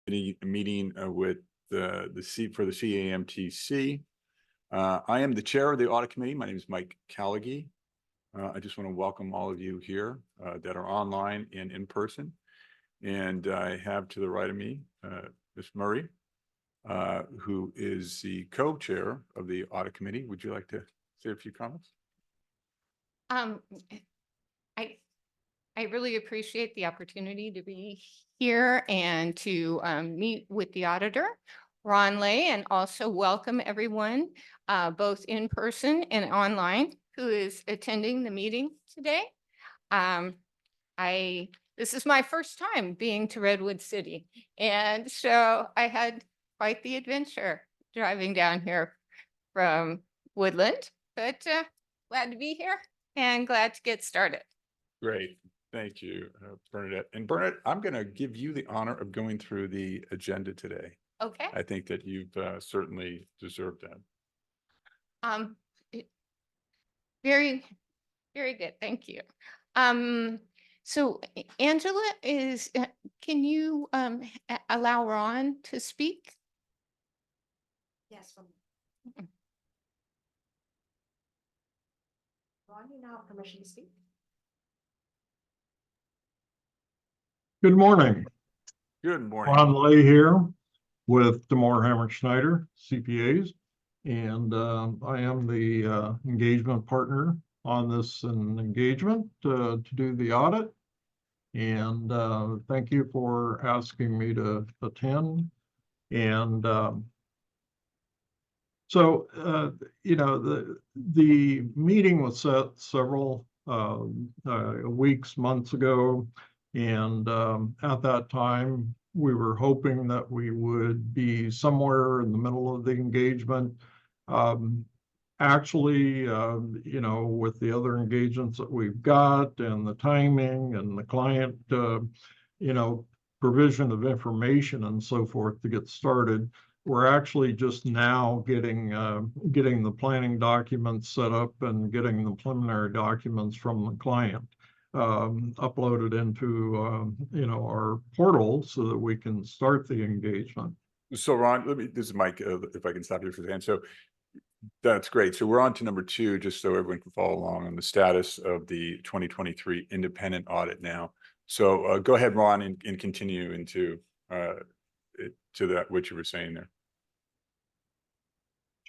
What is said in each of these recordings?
meeting with the CAMTC. I am the chair of the audit committee. My name is Mike Callagy. I just want to welcome all of you here that are online and in person. And I have to the right of me, Ms. Murray, who is the co-chair of the audit committee. Would you like to say a few comments? I really appreciate the opportunity to be here and to meet with the auditor, Ron Lay, and also welcome everyone, both in person and online, who is attending the meeting today. This is my first time being to Redwood City, and so I had quite the adventure driving down here from Woodland, but glad to be here and glad to get started. Great. Thank you, Bernadette. And Bernadette, I'm going to give you the honor of going through the agenda today. Okay. I think that you've certainly deserved that. Very, very good. Thank you. So Angela can you allow Ron to speak? Yes. Ron, you now have permission to speak. Good morning. Good morning. Ron Lay here with DeMoore Hammer Schneider CPAs, and I am the engagement partner on this engagement to do the audit. And thank you for asking me to attend. And the meeting was set several weeks, months ago. And at that time, we were hoping that we would be somewhere in the middle of the engagement. Actually, with the other engagements that we've got and the timing and the client, provision of information and so forth to get started, we're actually just now getting the planning documents set up and getting the preliminary documents from the client uploaded into our portal so that we can start the engagement. So Ron, this is Mike, if I can stop you for a second. So that's great. So we're on to number 2, just so everyone can follow along on the status of the 2023 independent audit now. So go ahead, Ron, and continue into to that what you were saying there.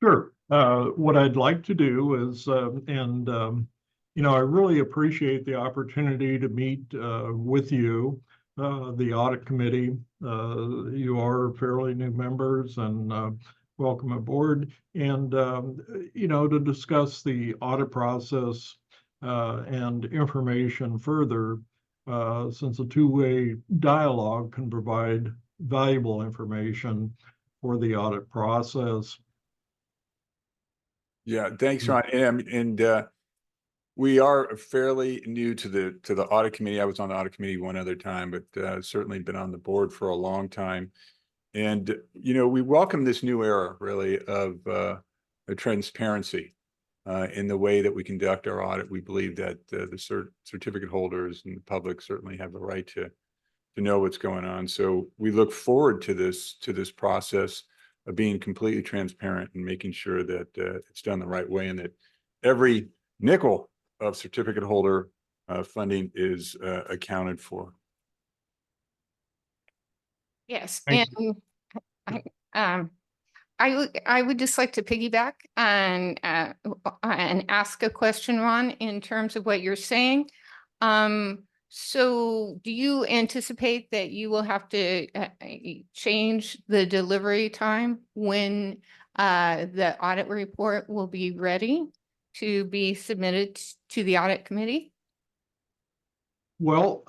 Sure. What I'd like to do is, I really appreciate the opportunity to meet with you, the audit committee. You are fairly new members, and welcome aboard. And to discuss the audit process and information further, since a two-way dialogue can provide valuable information for the audit process. Yeah, thanks, Ron. And we are fairly new to the audit committee. I was on the audit committee one other time, but certainly been on the board for a long time. And we welcome this new era, really, of transparency in the way that we conduct our audit. We believe that the certificate holders and the public certainly have a right to know what's going on. So we look forward to this process of being completely transparent and making sure that it's done the right way and that every nickel of certificate holder funding is accounted for. Yes, Thank and I would just like to piggyback and ask a question, Ron, in terms of what you're saying. So do you anticipate that you will have to change the delivery time when the audit report will be ready to be submitted to the audit committee? Well,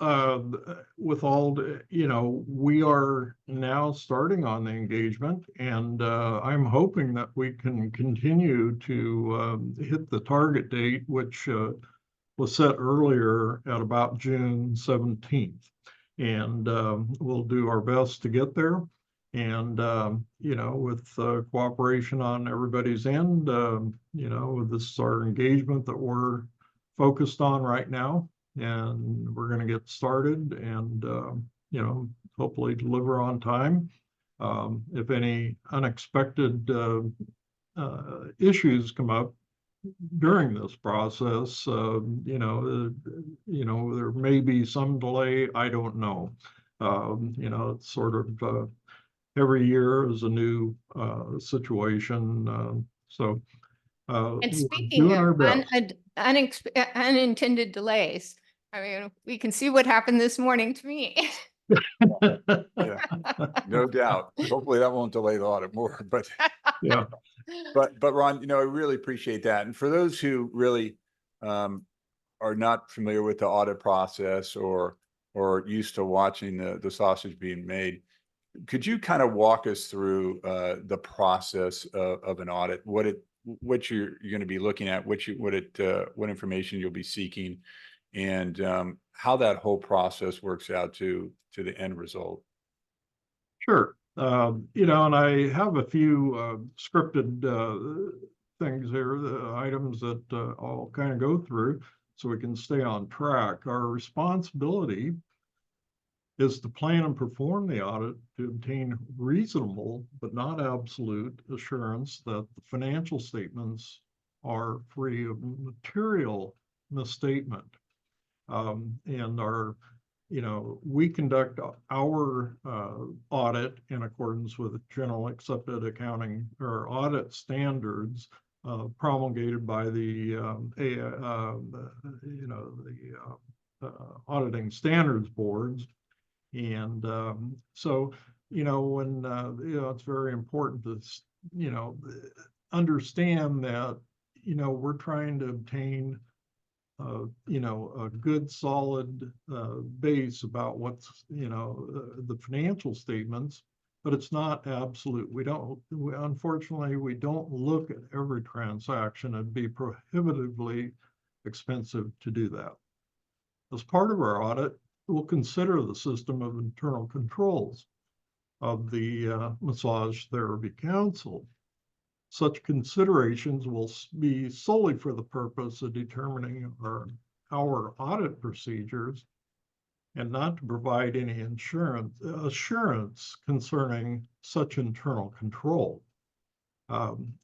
with all, we are now starting on the engagement, and I'm hoping that we can continue to hit the target date, which was set earlier at about June 17th. And we'll do our best to get there. And, with cooperation on everybody's end, this is our engagement that we're focused on right now. And we're going to get started and, hopefully deliver on time. If any unexpected issues come up during this process, there may be some delay. I don't know. It's sort of every year is a new situation. So And we're speaking doing of our best. unintended delays, I mean, we can see what happened this morning to me. Yeah, no doubt. Hopefully that won't delay the audit more, but Yeah. but Ron, I really appreciate that. And for those who really are not familiar with the audit process or used to watching the sausage being made, could you kind of walk us through the process of an audit, what you're going to be looking at, what information you'll be seeking, and how that whole process works out to the end result? Sure. And I have a few scripted things here, the items that I'll kind of go through so we can stay on track. Our responsibility is to plan and perform the audit to obtain reasonable but not absolute assurance that the financial statements are free of material misstatement. And we conduct our audit in accordance with general accepted accounting or audit standards promulgated by the auditing standards boards. And so, when it's very important to understand that we're trying to obtain a good solid base about what's the financial statements, but it's not absolute. Unfortunately, we don't look at every transaction. It'd be prohibitively expensive to do that. As part of our audit, we'll consider the system of internal controls of the Massage Therapy Council. Such considerations will be solely for the purpose of determining our audit procedures and not to provide any assurance concerning such internal control.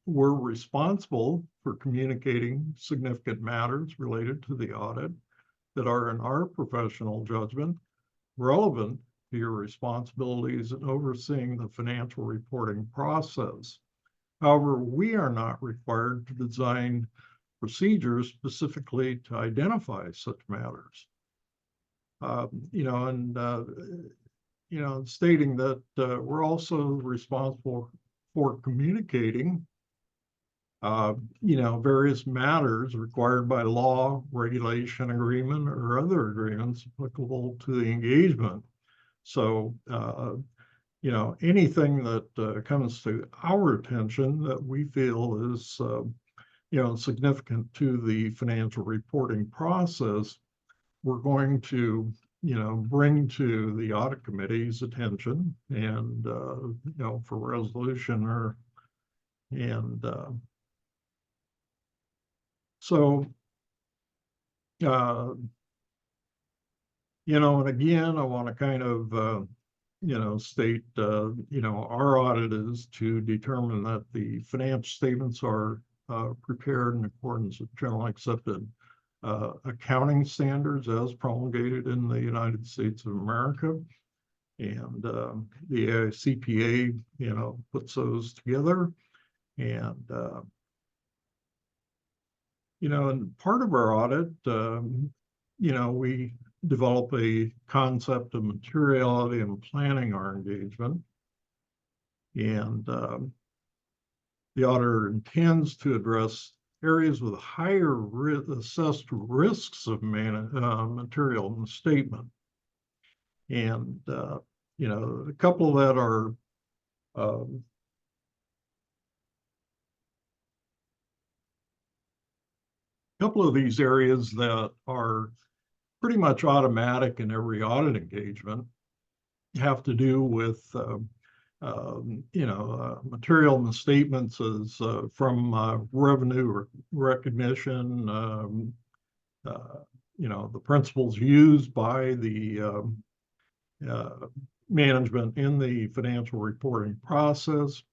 We're responsible for communicating significant matters related to the audit that are, in our professional judgment, relevant to your responsibilities in overseeing the financial reporting process. However, we are not required to design procedures specifically to identify such matters. Stating that we're also responsible for communicating various matters required by law, regulation, agreement, or other agreements applicable to the engagement. So, anything that comes to our attention that we feel is, significant to the financial reporting process, we're going to, bring to the audit committee's attention and, for resolution so, and again, I want to kind of, state, our audit is to determine that the financial statements are prepared in accordance with generally accepted accounting standards as promulgated in the United States of America. And the CPA, puts those together. And, and part of our audit, we develop a concept of materiality and planning our engagement. And the auditor intends to address areas with higher assessed risks of material misstatement. And, a couple that are couple of these areas that are pretty much automatic in every audit engagement have to do with, material misstatements as from revenue recognition, the principles used by the management in the financial reporting process.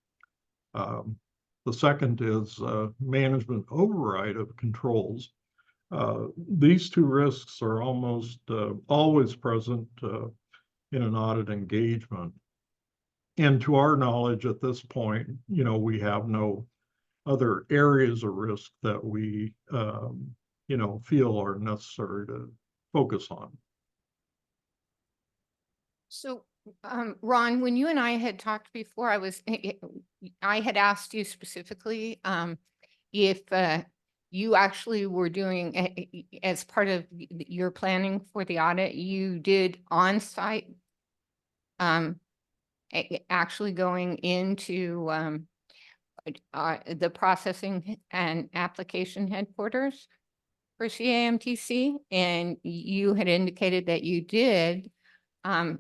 The second is management override of controls. These two risks are almost always present in an audit engagement. And to our knowledge at this point, we have no other areas of risk that we, feel are necessary to focus on. So, Ron, when you and I had talked before, I had asked you specifically if you actually were doing, as part of your planning for the audit, you did on-site, actually going into the processing and application headquarters for CAMTC, and you had indicated that you did. And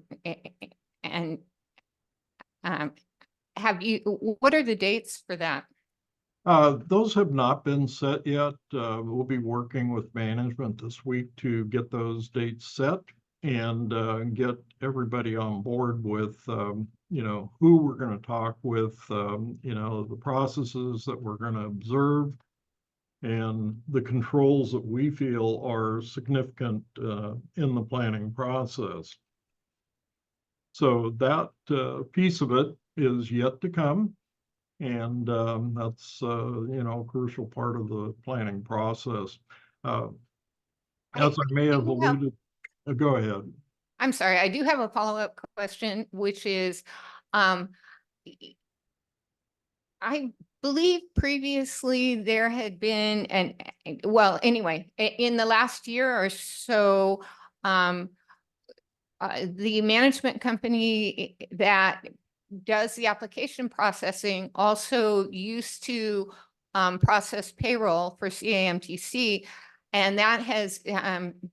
what are the dates for that? Those have not been set yet. We'll be working with management this week to get those dates set and get everybody on board with, who we're going to talk with, the processes that we're going to observe, and the controls that we feel are significant in the planning process. So that piece of it is yet to come. And that's, a crucial part of the planning process. As I may have alluded, go ahead. I'm sorry, I do have a follow-up question, which is, I believe previously there had been, in the last year or so, the management company that does the application processing also used to process payroll for CAMTC, and that has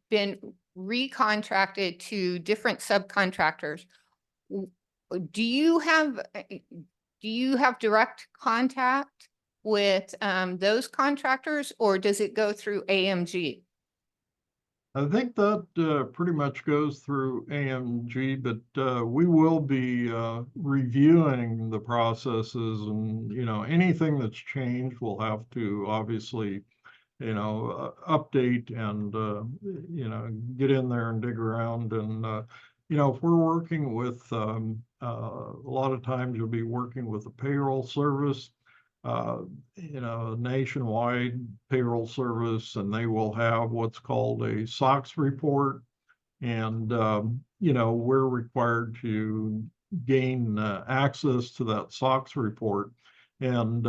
been recontracted to different subcontractors. Do you have direct contact with those contractors, or does it go through AMG? I think that pretty much goes through AMG, but we will be reviewing the processes, and anything that's changed, we'll have to obviously update and get in there and dig around. And if we're working with a lot of times you'll be working with a payroll service, nationwide payroll service, and they will have what's called a SOX report. And, we're required to gain access to that SOX report. And,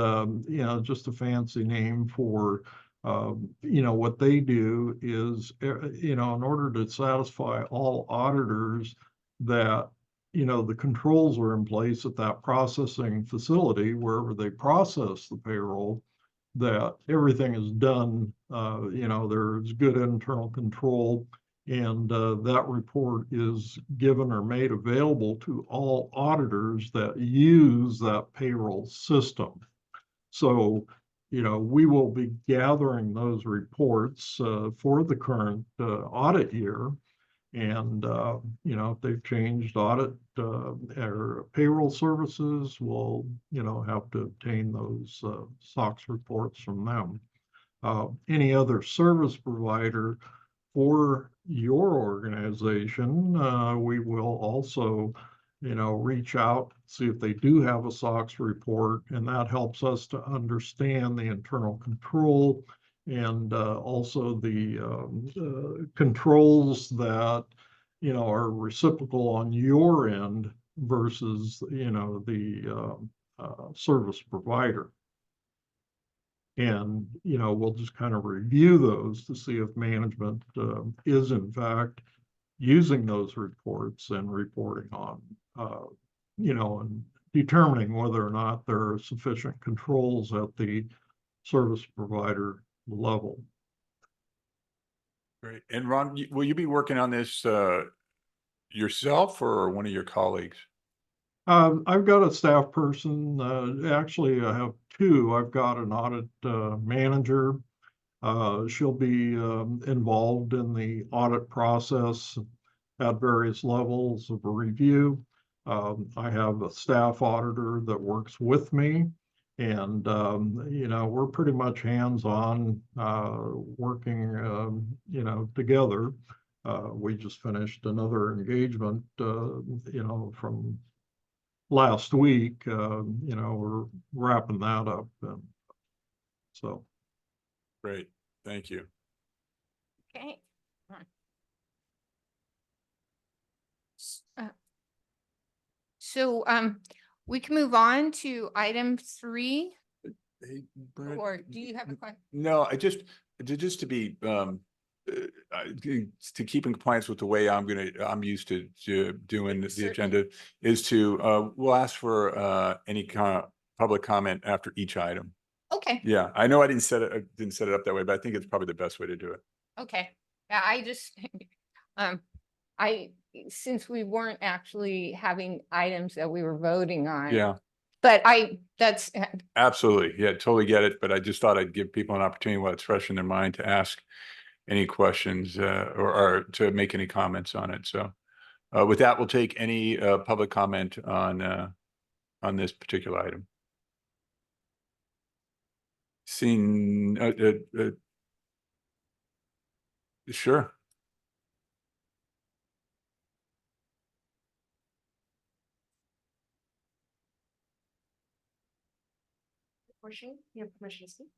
just a fancy name for, what they do is, in order to satisfy all auditors that the controls are in place at that processing facility, wherever they process the payroll, that everything is done, there's good internal control, and that report is given or made available to all auditors that use that payroll system. So, we will be gathering those reports for the current audit year. And, if they've changed audit or payroll services, we'll, have to obtain those SOX reports from them. Any other service provider for your organization, we will also, reach out, see if they do have a SOX report, and that helps us to understand the internal control and also the controls that are reciprocal on your end versus the service provider. And we'll just kind of review those to see if management is in fact using those reports and reporting on and determining whether or not there are sufficient controls at the service provider level. Great. And Ron, will you be working on this yourself or one of your colleagues? I've got a staff person. Actually, I have two. I've got an audit manager. She'll be involved in the audit process at various levels of a review. I have a staff auditor that works with me. And, you know, we're pretty much hands-on, working, you know, together. We just finished another engagement, you know, from last week. You know, we're wrapping that up. And so. Great, thank you. Okay. So we can move on to item 3, Hey, Brent, or do you have a question? No, just to be, to keep in compliance with the way I'm used to doing the Certainly. agenda is to, we'll ask for, any public comment after each item. Okay, Yeah, I know I didn't set it up that way, but I think it's probably the best way to do it. okay. Yeah, I just, since we weren't actually having items that we were voting on. Yeah, But that's, absolutely. Yeah, totally get it. But I just thought I'd give people an opportunity while it's fresh in their mind to ask any questions, or to make any comments on it. So with that, we'll take any public comment on this particular item. Seeing, sure. Portion, you have permission to speak.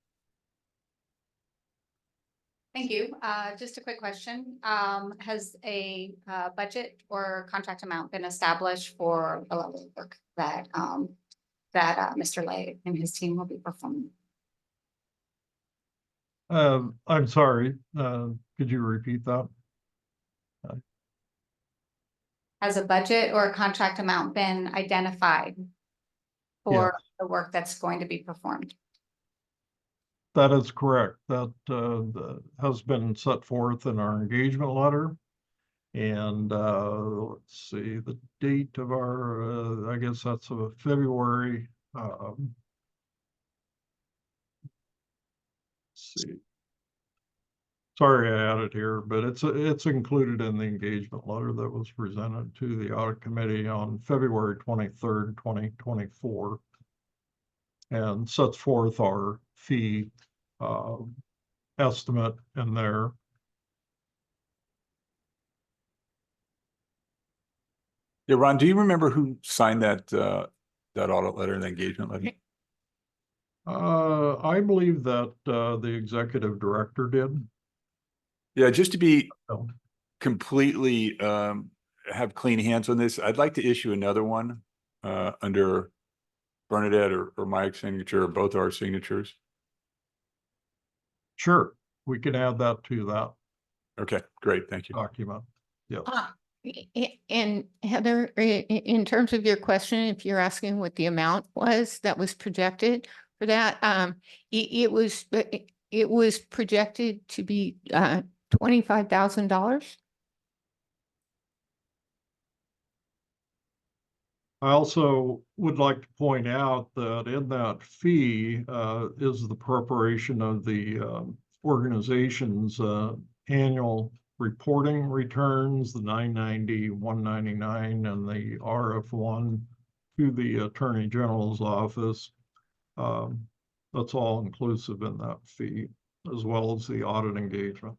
Thank you. Just a quick question. Has a budget or contract amount been established for the level of work that Mr. Lay and his team will be performing? I'm sorry, could you repeat that? Has a budget or a contract amount been identified for the work that's going to be performed? That is correct. That has been set forth in our engagement letter. And let's see, the date of our, I guess that's February. Let's see. Sorry, I added here, but it's included in the engagement letter that was presented to the audit committee on February 23rd, 2024. And sets forth our fee estimate in there. Yeah, Ron, do you remember who signed that audit letter and the engagement letter? I believe that the executive director did. Yeah, just to be Oh. completely have clean hands on this, I'd like to issue another one under Bernadette or my signature or both our signatures. Sure, we can add that to that Okay, great, thank you. document. Yes. and Heather, in terms of your question, if you're asking what the amount was that was projected for that, it was projected to be $25,000. I also would like to point out that in that fee is the preparation of the organization's annual reporting returns, the 990, 199, and the RF1 to the Attorney General's office. That's all inclusive in that fee, as well as the audit engagement.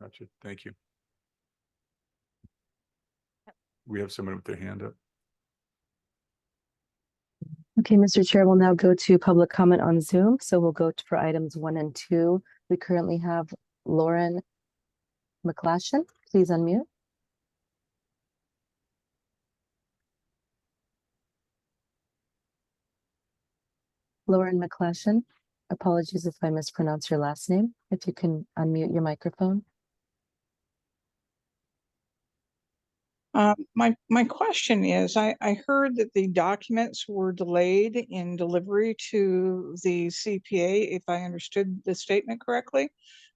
Gotcha, thank you. We have someone with their hand up. Okay, Mr. Chair, we'll now go to public comment on Zoom. So we'll go for items 1 and 2. We currently have Lauren McClashen. Please unmute. Lauren McClashen. Apologies if I mispronounce your last name. If you can unmute your microphone. My question is, I heard that the documents were delayed in delivery to the CPA, if I understood the statement correctly.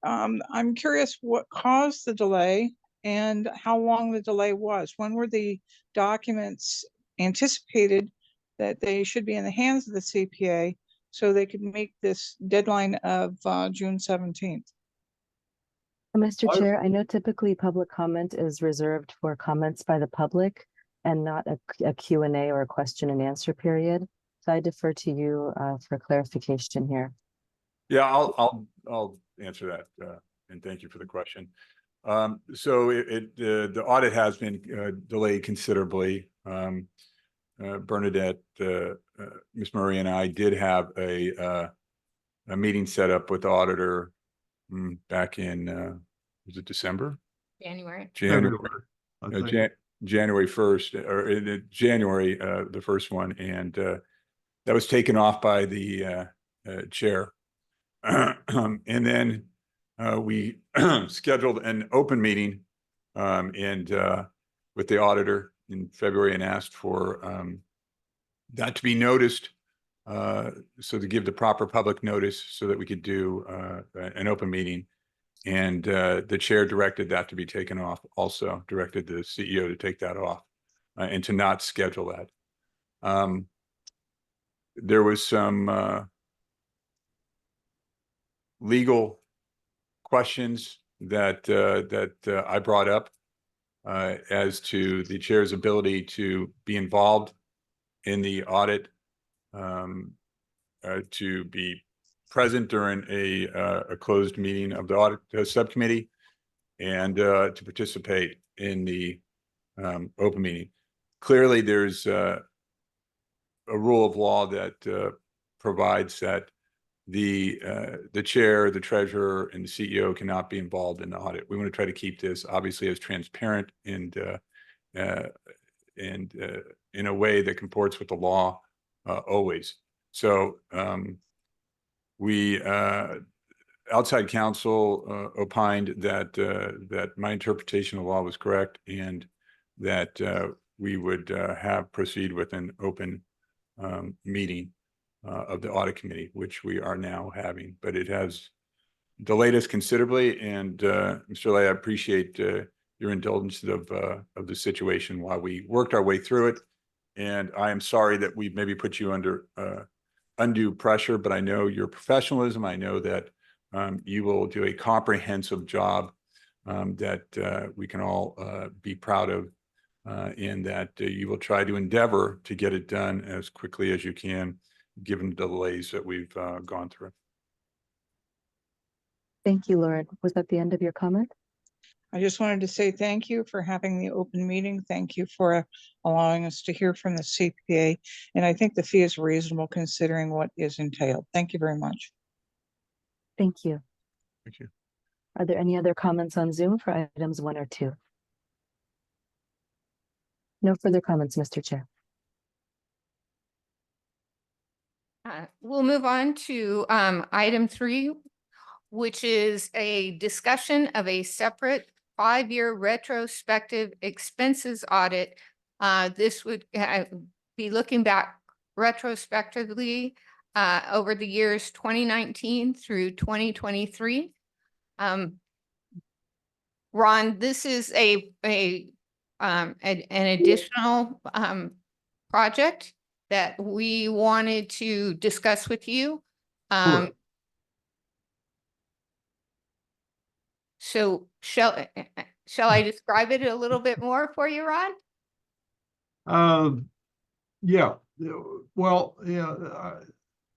I'm curious what caused the delay and how long the delay was. When were the documents anticipated that they should be in the hands of the CPA so they could meet this deadline of June 17th? Mr. I- Chair, I know typically public comment is reserved for comments by the public and not a Q&A or a question and answer period. So I defer to you for clarification here. Yeah, I'll answer that, and thank you for the question. So the audit has been delayed considerably. Bernadette, Ms. Murray and I did have a meeting set up with the auditor back in, was it December? January. January, I think. January 1st, or January, the first one, and that was taken off by the chair. And then we scheduled an open meeting and with the auditor in February and asked for that to be noticed, so to give the proper public notice so that we could do an open meeting. And the chair directed that to be taken off, also directed the CEO to take that off and to not schedule that. There was some legal questions that I brought up as to the chair's ability to be involved in the audit, to be present during a closed meeting of the audit subcommittee, and to participate in the open meeting. Clearly, there's a rule of law that provides that the chair, the treasurer, and the CEO cannot be involved in the audit. We want to try to keep this obviously as transparent and in a way that comports with the law always. So we outside counsel opined that that my interpretation of the law was correct, and that we would proceed with an open meeting of the audit committee, which we are now having, but it has delayed us considerably. And Mr. Lay, I appreciate your indulgence of the situation while we worked our way through it. And I am sorry that we maybe put you under undue pressure, but I know your professionalism. I know that you will do a comprehensive job that we can all be proud of, and that you will try to endeavor to get it done as quickly as you can, given the delays that we've gone through. Thank you, Lauren. Was that the end of your comment? I just wanted to say thank you for having the open meeting. Thank you for allowing us to hear from the CPA. And I think the fee is reasonable considering what is entailed. Thank you very much. Thank you. Thank you. Are there any other comments on Zoom for items 1 or 2? No further comments, Mr. Chair. We'll move on to item 3, which is a discussion of a separate 5-year retrospective expenses audit. This would be looking back retrospectively over the years 2019 through 2023. Ron, this is an additional project that we wanted to discuss with you. Correct. So shall I describe it a little bit more for you, Ron? Yeah, well, yeah,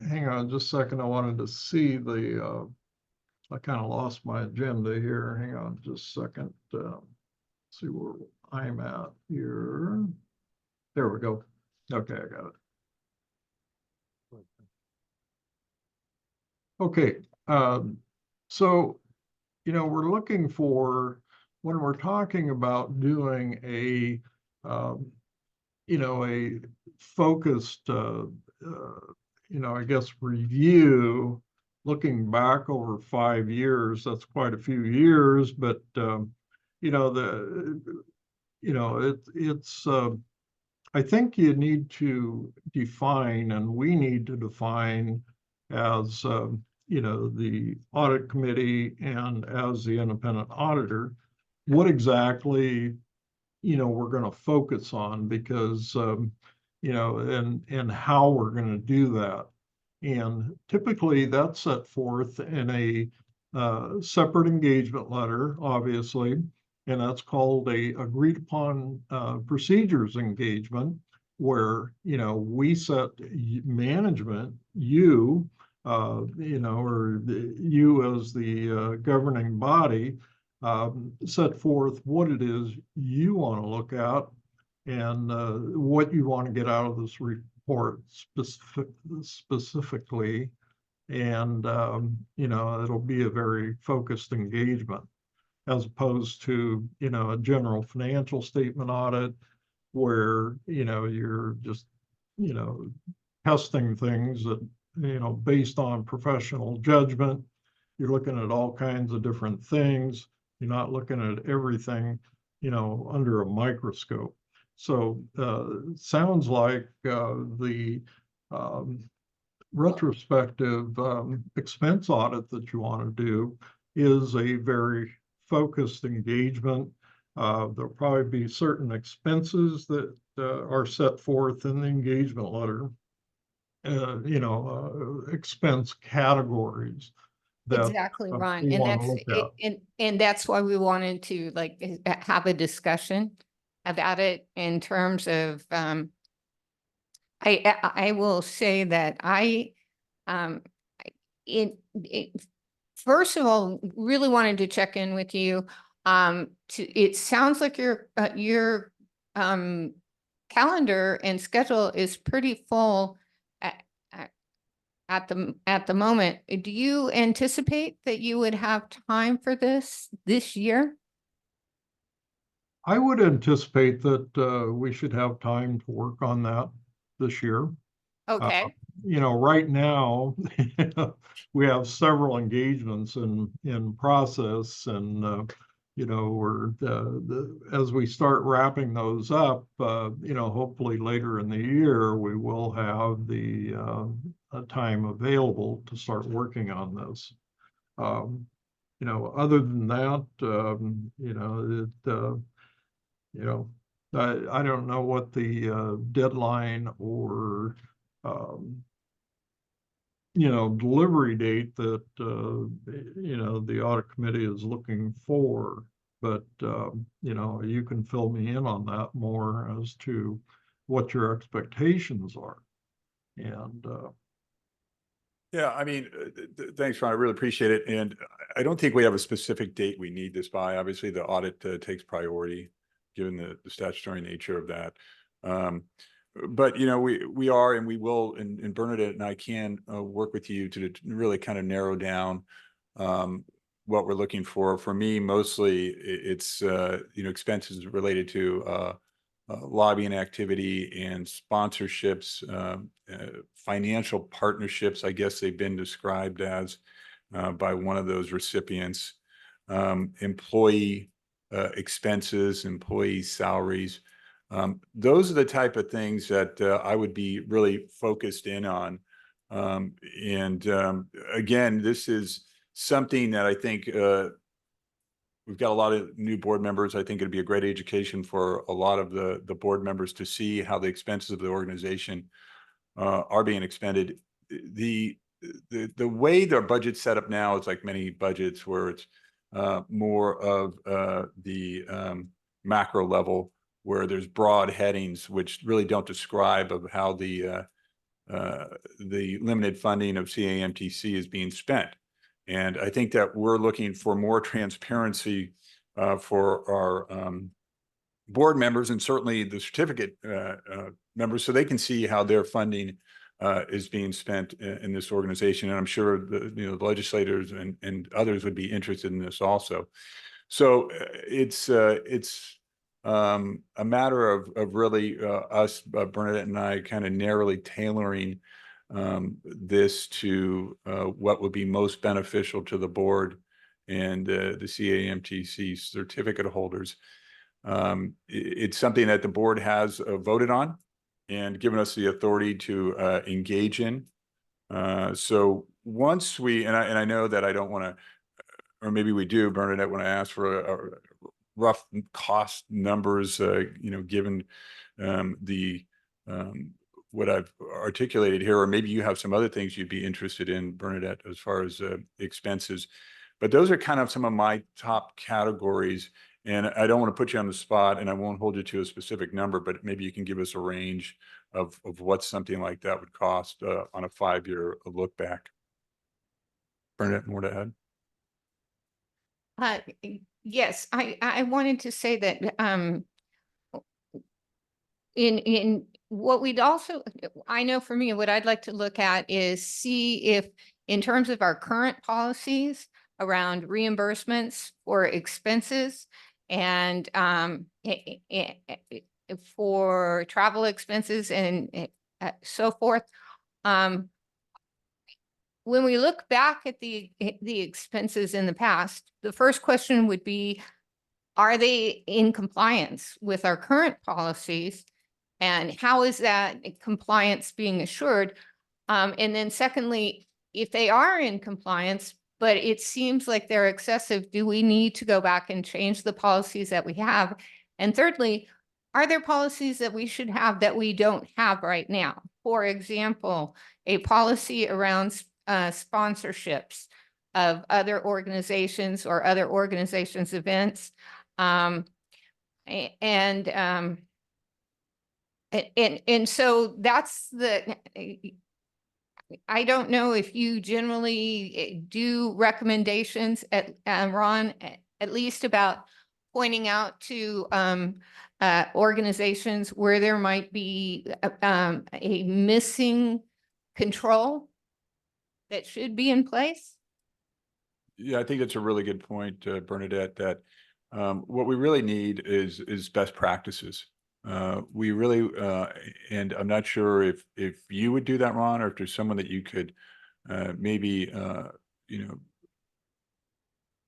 hang on just a second. I wanted to see the, I kind of lost my agenda here. Hang on just a second. See where I'm at here. There we go. Okay, I got it. Okay, so, we're looking for, when we're talking about doing a, a focused, I guess, review, looking back over 5 years, that's quite a few years, but, it's, I think you need to define, and we need to define as, the audit committee and as the independent auditor, what exactly, we're going to focus on, because, and how we're going to do that. And typically that's set forth in a separate engagement letter, obviously, and that's called a agreed upon procedures engagement, where, you know, we set management, you know, or you as the governing body, set forth what it is you want to look at and what you want to get out of this report specifically. And, you know, it'll be a very focused engagement as opposed to, you know, a general financial statement audit where, you know, you're just, you know, testing things that, you know, based on professional judgment. You're looking at all kinds of different things. You're not looking at everything, you know, under a microscope. So sounds like the retrospective expense audit that you want to do is a very focused engagement. There'll probably be certain expenses that are set forth in the engagement letter, you know, expense categories that Exactly, Ron. we And want to that's, look at. and that's why we wanted to like have a discussion about it in terms of, I will say that it, first of all, really wanted to check in with you. It sounds like your calendar and schedule is pretty full at the moment. Do you anticipate that you would have time for this year? I would anticipate that we should have time to work on that this year. Okay. You know, right now, we have several engagements in process, and you know, we're as we start wrapping those up, you know, hopefully later in the year, we will have the time available to start working on this. You know, other than that, you know, you know, I don't know what the deadline or you know, delivery date that you know, the audit committee is looking for, but you know, you can fill me in on that more as to what your expectations are. And Yeah, I mean, thanks, Ron. I really appreciate it. And I don't think we have a specific date we need this by. Obviously, the audit takes priority given the statutory nature of that. But, you know, we are and we will, and Bernadette and I can work with you to really kind of narrow down what we're looking for. For me, mostly it's, you know, expenses related to lobbying activity and sponsorships, financial partnerships, I guess they've been described as by one of those recipients, employee expenses, employee salaries. Those are the type of things that I would be really focused in on. Again, this is something that I think we've got a lot of new board members. I think it'd be a great education for a lot of the board members to see how the expenses of the organization are being expended. The way their budget's set up now is like many budgets where it's more of the macro level, where there's broad headings which really don't describe of how the limited funding of CAMTC is being spent. And I think that we're looking for more transparency for our board members and certainly the certificate members, so they can see how their funding is being spent in this organization. And I'm sure the legislators and others would be interested in this also. So it's a matter of really us, Bernadette and I, kind of narrowly tailoring this to what would be most beneficial to the board and the CAMTC certificate holders. It's something that the board has voted on and given us the authority to engage in. So once we, and I know that I don't want to, or maybe we do, Bernadette, when I ask for a rough cost numbers, you know, given the what I've articulated here, or maybe you have some other things you'd be interested in, Bernadette, as far as expenses. But those are kind of some of my top categories. And I don't want to put you on the spot, and I won't hold you to a specific number, but maybe you can give us a range of what something like that would cost on a 5-year look back. Bernadette, more to add? Yes, I wanted to say that in what we'd also, I know for me, what I'd like to look at is see if, in terms of our current policies around reimbursements for expenses and for travel expenses and so forth. When we look back at the expenses in the past, the first question would be, are they in compliance with our current policies? And how is that compliance being assured? And then secondly, if they are in compliance, but it seems like they're excessive, do we need to go back and change the policies that we have? And thirdly, are there policies that we should have that we don't have right now? For example, a policy around sponsorships of other organizations or other organizations' events. And so that's the, I don't know if you generally do recommendations at Ron, at least about pointing out to organizations where there might be a missing control that should be in place. Yeah, I think that's a really good point, Bernadette, that what we really need is best practices. We really, and I'm not sure if you would do that, Ron, or if there's someone that you could maybe,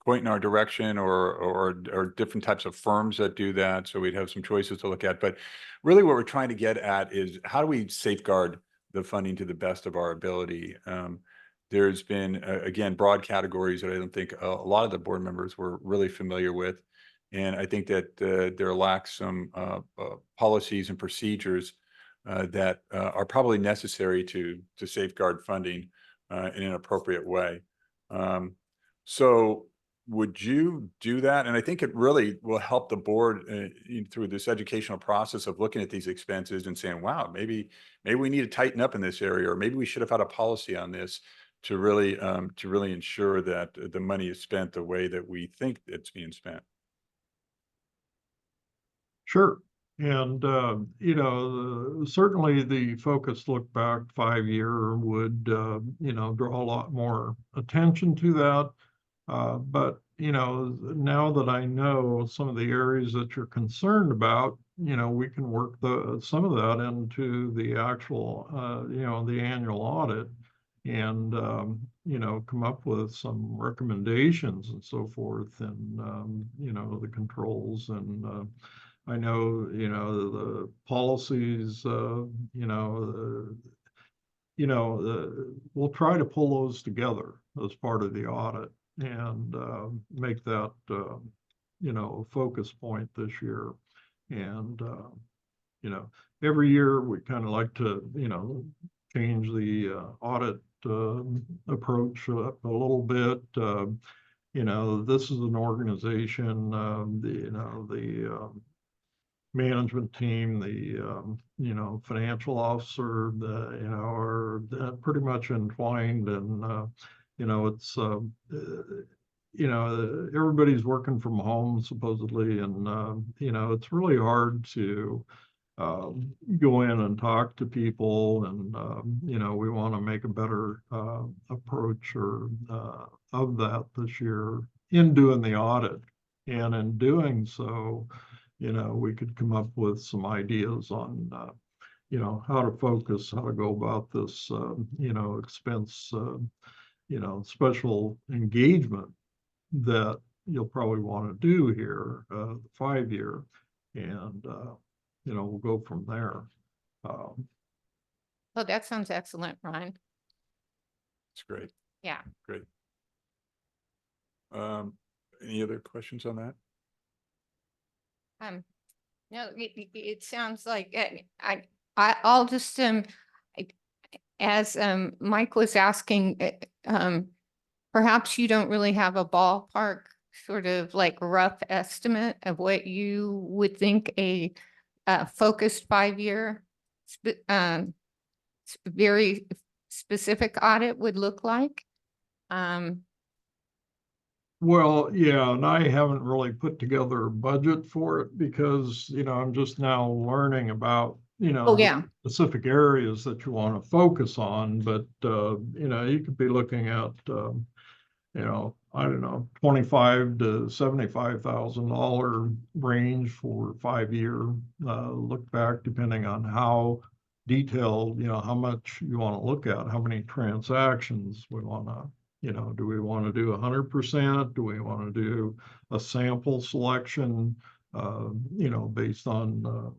point in our direction, or different types of firms that do that. So we'd have some choices to look at. But really what we're trying to get at is, how do we safeguard the funding to the best of our ability? There's been, again, broad categories that I don't think a lot of the board members were really familiar with. And I think that there lacks some policies and procedures that are probably necessary to safeguard funding in an appropriate way. So would you do that? And I think it really will help the board through this educational process of looking at these expenses and saying, wow, maybe we need to tighten up in this area, or maybe we should have had a policy on this to really ensure that the money is spent the way that we think it's being spent. Sure. And, certainly the focused look back 5-year would, draw a lot more attention to that. But, now that I know some of the areas that you're concerned about, we can work some of that into the actual, the annual audit, and, come up with some recommendations and so forth, and, the controls. And I know, the policies, we'll try to pull those together as part of the audit, and make that, a focus point this year. And, every year we kind of like to, change the audit approach up a little bit. This is an organization, the management team, the financial officer, are pretty much entwined. And it's everybody's working from home supposedly, and it's really hard to go in and talk to people. And we want to make a better approach or of that this year in doing the audit. And in doing so, we could come up with some ideas on how to focus, how to go about this expense, special engagement that you'll probably want to do here, the 5-year. And we'll go from there. Oh, that sounds excellent, Ron. It's great. Yeah. Great. Any other questions on that? No, it sounds like I'll just as Mike was asking, perhaps you don't really have a ballpark sort of like rough estimate of what you would think a focused 5-year very specific audit would look like. Well, yeah, and I haven't really put together a budget for it because, I'm just now learning about, Oh, the yeah. specific areas that you want to focus on, but, you could be looking at, I don't know, 25 to $75,000 range for 5-year look back, depending on how detailed, how much you want to look at, how many transactions we want to, do we want to do 100%? Do we want to do a sample selection, based on,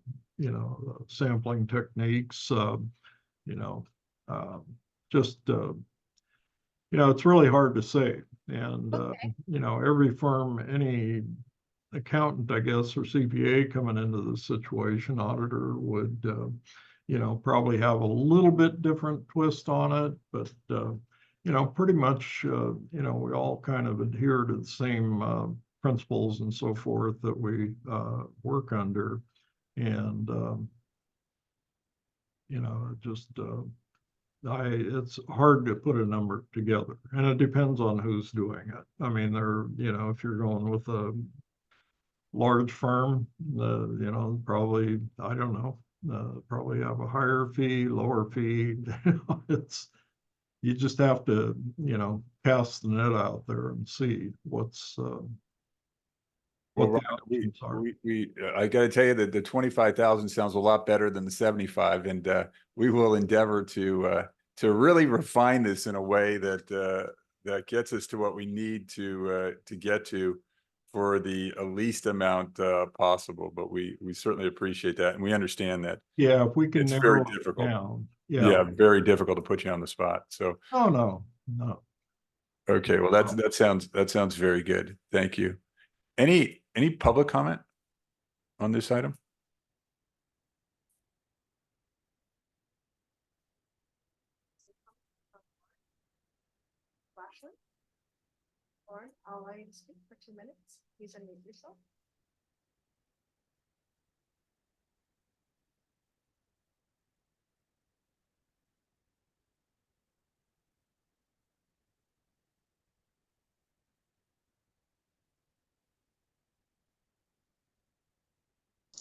sampling techniques, just, it's really hard to say. And, Okay. every firm, any accountant, I guess, or CPA coming into the situation, auditor would, probably have a little bit different twist on it, but, pretty much, we all kind of adhere to the same principles and so forth that we work under. And, just, it's hard to put a number together, and it depends on who's doing it. I mean, if you're going with a large firm, probably, I don't know, probably have a higher fee, lower fee. You just have to, cast the net out there and see what Well, the Ron, options are. I gotta tell you that the 25,000 sounds a lot better than the 75, and we will endeavor to really refine this in a way that that gets us to what we need to get to for the least amount possible. But we certainly appreciate that, and we understand that Yeah, if we can it's very narrow it difficult. down. Yeah, very difficult to put you on the spot. So, Oh, no. okay, well, that sounds very good. Thank you. Any public comment on this item? Lashley? Lauren, I'll allow you to speak for 2 minutes. Please unmute yourself.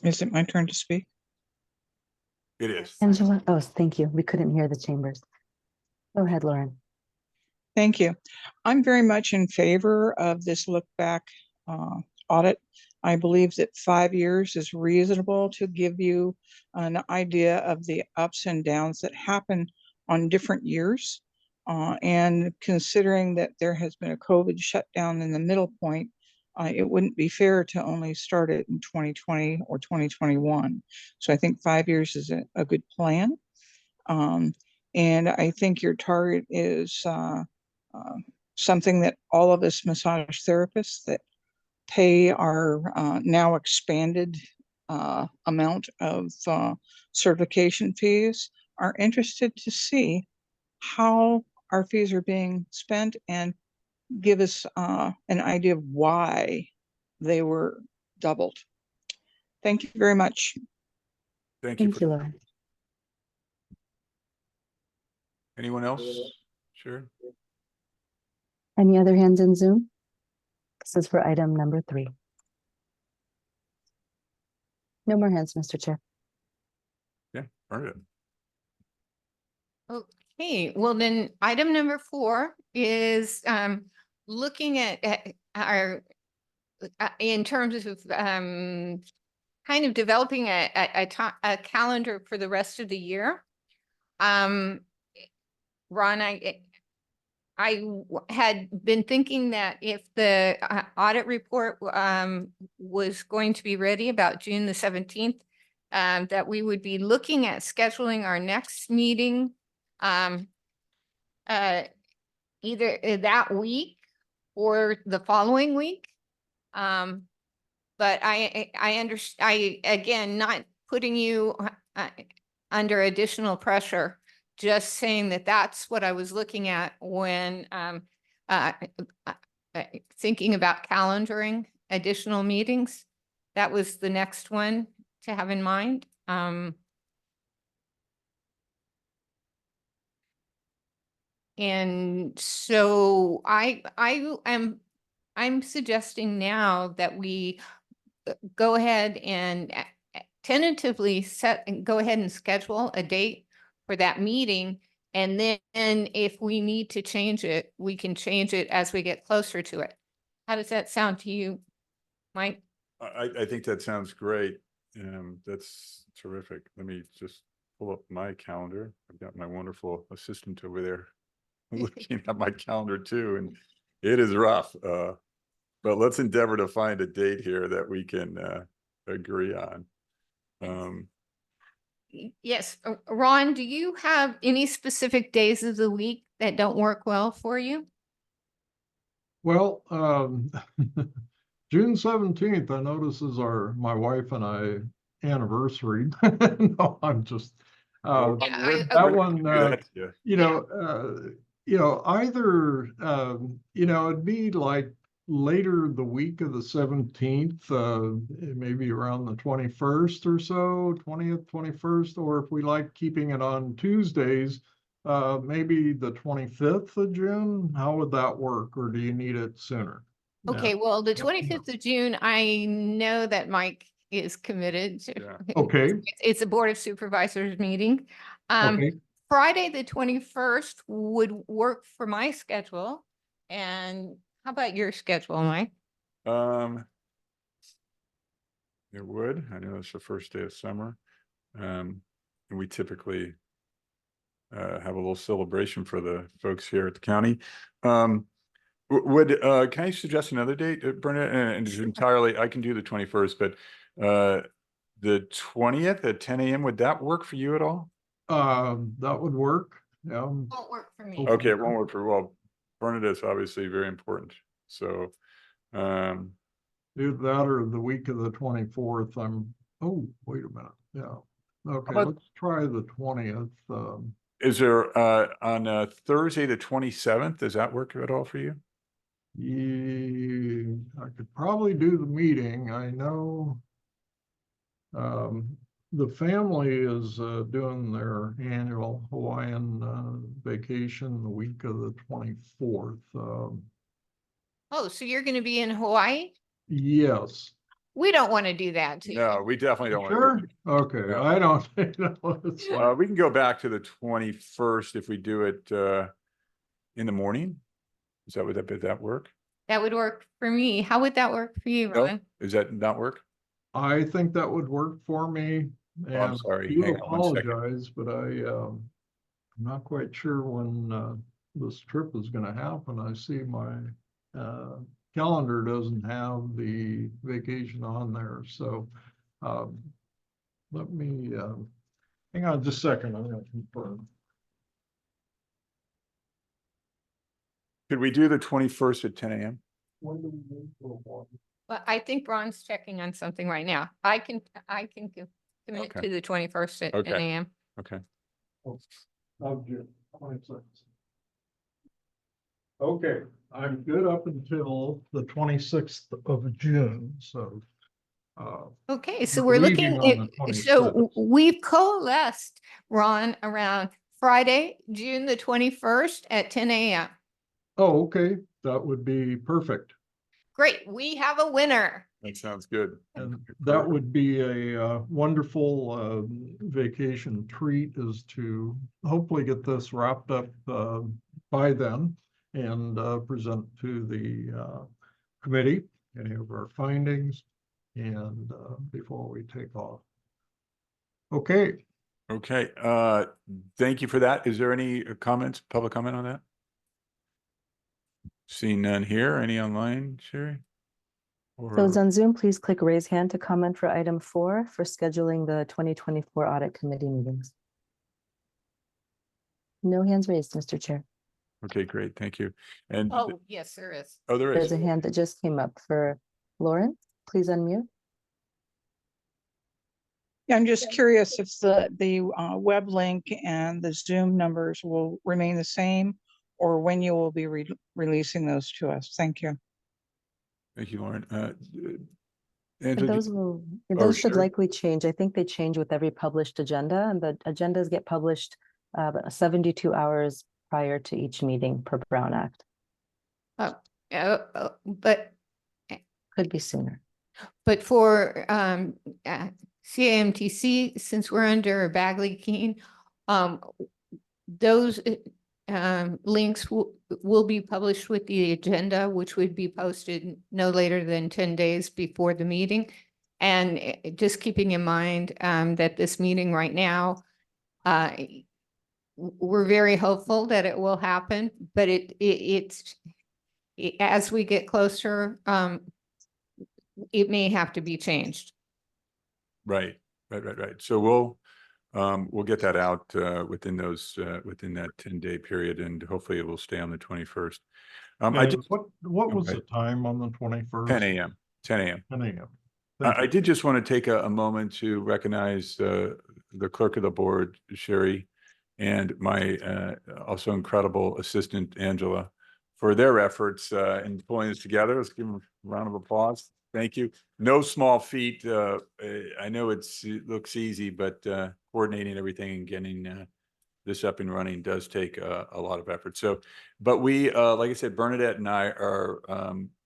Is it my turn to speak? It is. Angela, oh, thank you. We couldn't hear the chambers. Go ahead, Lauren. Thank you. I'm very much in favor of this look back audit. I believe that 5 years is reasonable to give you an idea of the ups and downs that happen on different years. And considering that there has been a COVID shutdown in the middle point, it wouldn't be fair to only start it in 2020 or 2021. So I think 5 years is a good plan. And I think your target is something that all of us massage therapists that pay our now expanded amount of certification fees are interested to see how our fees are being spent and give us an idea of why they were doubled. Thank you very much. Thank you. Thank you, Lauren. Anyone else? Sure. Any other hands in Zoom? This is for item number 3. No more hands, Mr. Chair. Yeah, Bernadette. Okay, well then, item number 4 is looking at our, in terms of kind of developing a calendar for the rest of the year. Ron, I had been thinking that if the audit report was going to be ready about June the 17th, that we would be looking at scheduling our next meeting either that week or the following week. But I again, not putting you under additional pressure, just saying that that's what I was looking at when uh, thinking about calendaring additional meetings. That was the next one to have in mind. And so I'm suggesting now that we go ahead and tentatively go ahead and schedule a date for that meeting. And then if we need to change it, we can change it as we get closer to it. How does that sound to you, Mike? I think that sounds great. That's terrific. Let me just pull up my calendar. I've got my wonderful assistant over there looking at my calendar too, and it is rough. But let's endeavor to find a date here that we can agree on. Yes, Ron, do you have any specific days of the week that don't work well for you? Well, June 17th, I notice is my wife and I anniversary. No, I'm just, Oh, Yeah, we're- I- we're that gonna one, do that, yeah. either, it'd be like later the week of the 17th, maybe around the 21st or so, 20th, 21st, or if we like keeping it on Tuesdays, maybe the 25th of June. How would that work, or do you need it sooner? Okay, well, the Yeah. 25th of June, I know that Mike is committed to. Yeah. Okay, It's a Board of Supervisors meeting. okay. Friday, the 21st would work for my schedule. And how about your schedule, Mike? It would. I know it's the first day of summer. And we typically have a little celebration for the folks here at the county. Can I suggest another date, Bernadette? And it's entirely, I can do the 21st, but the 20th at 10 a.m., would that work for you at all? That would work. Yeah. Won't work for me. Okay, it won't work for, well, Bernadette's obviously very important. So, Either that or the week of the 24th. Oh, wait a minute. Yeah. Okay, about- let's try the 20th. is there on Thursday, the 27th, does that work at all for you? I could probably do the meeting. I know the family is doing their annual Hawaiian vacation the week of the 24th. Oh, so you're going to be in Hawaii? Yes. We don't want to do that to you. No, we definitely don't want to. Sure. Okay, No. I don't. It's like, We can go back to the 21st if we do it in the morning. Would that work? That would work for me. How would that work for you, No? Ron? Does that not work? I think that would work for me. Oh, I'm And sorry. do Hang on 1 second. apologize, but I'm not quite sure when this trip is gonna happen. I see my calendar doesn't have the vacation on there, so let me hang on just a second. I'm gonna confirm. Could we do the 21st at 10 a.m.? When do we move for one? Well, I think Ron's checking on something right now. I can commit Okay. to the 21st at 10 Okay. a.m. Okay. Of June, 26th. Okay, I'm good up until the 26th of June, so. Okay, so We're we're leaving looking on the at, so 26th. we've coalesced, Ron, around Friday, June the 21st at 10 a.m. Oh, okay, that would be perfect. Great, we have a winner. That sounds good. And that would be a wonderful vacation treat, is to hopefully get this wrapped up by then and present to the committee any of our findings and before we take off. Okay, Okay. Thank you for that. Is there any comments, public comment on that? Seeing none here. Any online, Sherry? Those Or on Zoom, please click raise hand to comment for item 4 for scheduling the 2024 audit committee meetings. No hands raised, Mr. Chair. okay, great. Thank you. And Oh, yes, there is. oh, there is. There's a hand that just came up for Lauren. Please unmute. Yeah, I'm just curious if the web link and the Zoom numbers will remain the same, or when you will be releasing those to us. Thank you. Thank you, Lauren. And Angela, those should Sherry? likely change. I think they change with every published agenda, and the agendas get published 72 hours prior to each meeting per Brown Act. But Could be sooner. for CAMTC, since we're under Bagley Keene, those links will be published with the agenda, which would be posted no later than 10 days before the meeting. And just keeping in mind that this meeting right now, we're very hopeful that it will happen, but as we get closer, it may have to be changed. Right. So we'll get that out within that 10-day period, and hopefully it will stay on the 21st. I And just what was okay. the time on the 21st? 10 a.m. 10 a.m. 10 a.m. I did just want to take a moment to recognize the clerk of the board, Sherry, and my also incredible assistant, Angela, for their efforts in pulling this together. Let's give them a round of applause. Thank you. No small feat. I know it looks easy, but coordinating everything and getting this up and running does take a lot of effort. So, but we, like I said, Bernadette and I are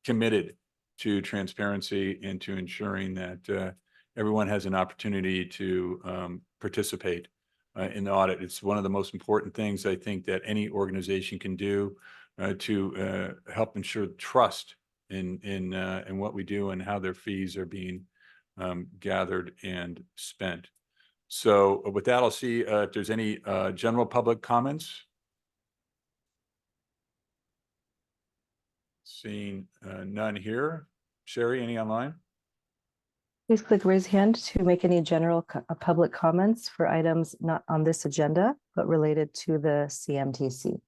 committed to transparency and to ensuring that everyone has an opportunity to participate in the audit. It's one of the most important things I think that any organization can do to help ensure trust in what we do and how their fees are being gathered and spent. So with that, I'll see if there's any general public comments. Seeing none here. Sherry, any online? Please click raise hand to make any general public comments for items not on this agenda, but related to the CMTC.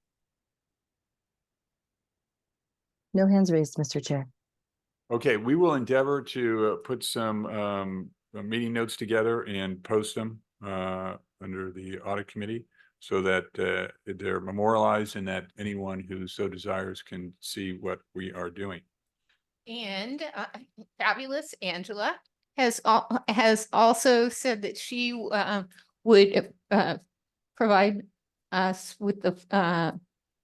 No hands raised, Mr. Chair. Okay, we will endeavor to put some meeting notes together and post them under the audit committee so that they're memorialized and that anyone who so desires can see what we are doing. And Fabulous Angela has also said that she would provide us with the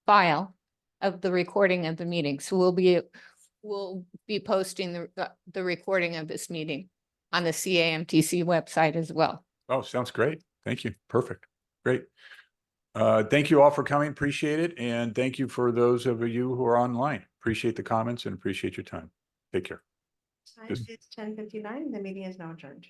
file of the recording of the meeting. So we'll be posting the recording of this meeting on the CAMTC website as well. Oh, sounds great. Thank you. Perfect. Great. Thank you all for coming. Appreciate it. And thank you for those of you who are online. Appreciate the comments and appreciate your time. Take care. Time is 10:59. The meeting is now adjourned.